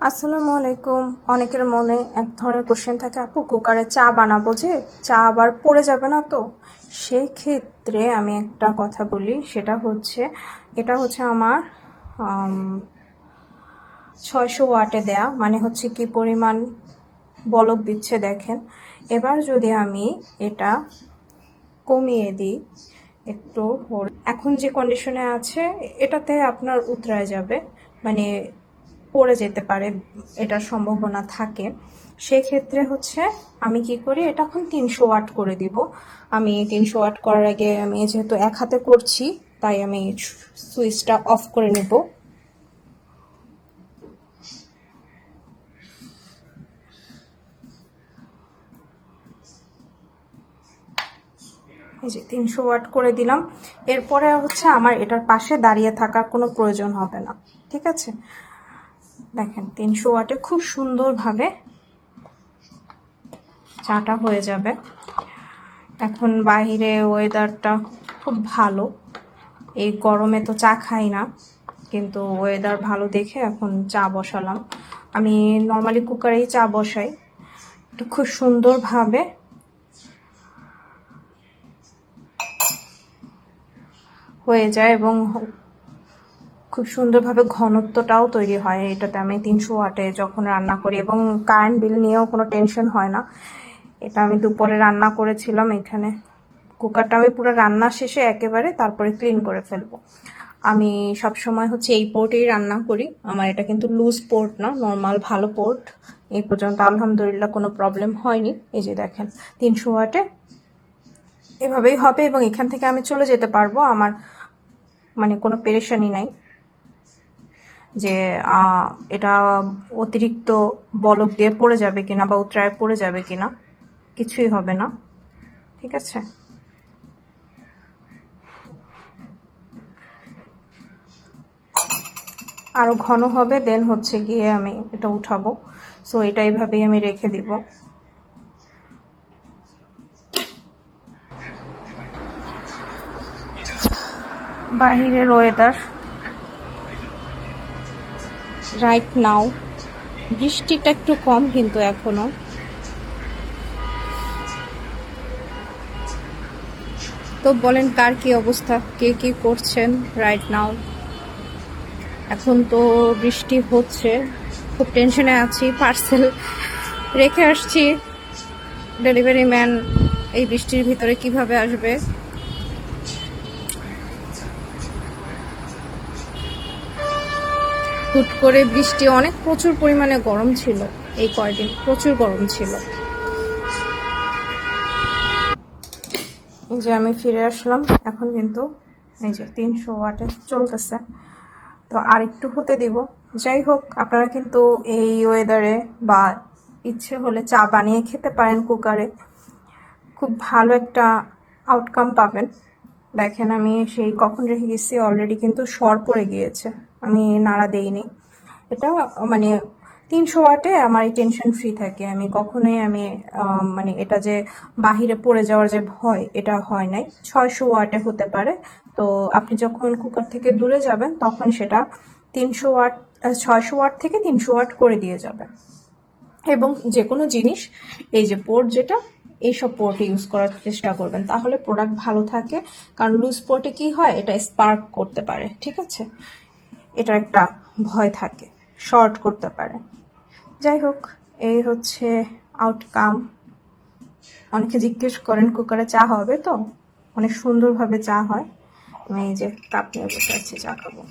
আসসালামু আলাইকুম। অনেকের মনে এক ধরনের কোশ্চেন থাকে, আপু কুকারে চা বানাবো যে চা আবার পড়ে যাবে না তো? সেই ক্ষেত্রে আমি একটা কথা বলি, সেটা হচ্ছে এটা হচ্ছে আমার 600 ওয়াটে দেয়া, মানে হচ্ছে কি পরিমাণ বলক দিচ্ছে দেখেন। এবার যদি আমি এটা কমিয়ে দিই একটু, এখন যে কন্ডিশনে আছে এটাতে আপনার উতরায় যাবে, মানে পড়ে যেতে পারে, এটার সম্ভাবনা থাকে। সেক্ষেত্রে হচ্ছে আমি কি করি, এটা এখন 300 ওয়াট করে দিব। আমি 300 ওয়াট করার আগে আমি যেহেতু এক হাতে করছি, তাই আমি সুইচটা অফ করে নেব। এই যে 300 ওয়াট করে দিলাম। এরপরে হচ্ছে আমার এটার পাশে দাঁড়িয়ে থাকার কোনো প্রয়োজন হবে না, ঠিক আছে? দেখেন 300 ওয়াটে খুব সুন্দরভাবে চাটা হয়ে যাবে। এখন বাইরে ওয়েদারটা খুব ভালো, এই গরমে তো চা খাই না, কিন্তু ওয়েদার ভালো দেখে এখন চা বসালাম। আমি নর্মালি কুকারেই চা বসাই, একটু খুব সুন্দরভাবে হয়ে যায় এবং খুব সুন্দরভাবে ঘনত্বটাও তৈরি হয় এটাতে। আমি 300 ওয়াটে যখন রান্না করি, এবং কারেন্ট বিল নিয়েও কোনো টেনশন হয় না। এটা আমি দুপুরে রান্না করেছিলাম, এখানে কুকারটা আমি পুরো রান্না শেষে একেবারে তারপরে ক্লিন করে ফেলবো। আমি সব সময় হচ্ছে এই পোর্টেই রান্না করি। আমার এটা কিন্তু লুজ পোর্ট না, নর্মাল ভালো পোর্ট। এই পর্যন্ত আলহামদুলিল্লাহ কোনো প্রবলেম হয়নি। এই যে দেখেন 300 ওয়াটে এভাবেই হবে, এবং এখান থেকে আমি চলে যেতে পারবো। আমার মানে কোনো পেরেশানি নাই যে এটা অতিরিক্ত বলক দিয়ে পড়ে যাবে কিনা বা উতরায় পড়ে যাবে কিনা, কিছুই হবে না, ঠিক আছে? আরো ঘন হবে, দেন হচ্ছে গিয়ে আমি এটা উঠাবো। সো এটা এইভাবেই আমি রেখে দিব। বাহিরের ওয়েদার রাইট নাও, বৃষ্টিটা একটু কম কিন্তু এখনো। তো বলেন কার কি অবস্থা, কে কি করছেন রাইট নাও? এখন তো বৃষ্টি হচ্ছে, খুব টেনশনে আছি। পার্সেল রেখে আসছি, ডেলিভারি ম্যান এই বৃষ্টির ভিতরে কিভাবে আসবে? হুট করে বৃষ্টি, অনেক প্রচুর পরিমাণে গরম ছিল, এই কয়দিন প্রচুর গরম ছিল। এই যে আমি ফিরে আসলাম, এখন কিন্তু এই যে 300 ওয়াটে চলতেছে। তো আর একটু হতে দিব। যাই হোক, আপনারা কিন্তু এই ওয়েদারে বা ইচ্ছে হলে চা বানিয়ে খেতে পারেন কুকারে, খুব ভালো একটা আউটকাম পাবেন। দেখেন আমি সেই কখন রেখে গেছি, অলরেডি কিন্তু সর পড়ে গিয়েছে, আমি নাড়া দেইনি। এটা মানে 300 ওয়াটে আমার টেনশন ফ্রি থাকে। আমি কখনোই মানে এটা যে বাহিরে পড়ে যাওয়ার যে ভয়, এটা হয় নাই। 600 ওয়াটে হতে পারে। তো আপনি যখন কুকার থেকে দূরে যাবেন তখন সেটা 300 ওয়াট, 600 ওয়াট থেকে 300 ওয়াট করে দিয়ে যাবে। এবং যে কোনো জিনিস, এই যে পোর্ট যেটা, এইসব পোর্টে ইউজ করার চেষ্টা করবেন, তাহলে প্রোডাক্ট ভালো থাকে। কারণ লুজ পোর্টে কি হয়, এটা স্পার্ক করতে পারে, ঠিক আছে? এটা একটা ভয় থাকে, শর্ট করতে পারে। যাই হোক, এই হচ্ছে আউটকাম। অনেকে জিজ্ঞেস করেন কুকারে চা হবে তো? অনেক সুন্দরভাবে চা হয়। আমি এই যে কাপ নিয়ে বসে আছি, চা খাবো।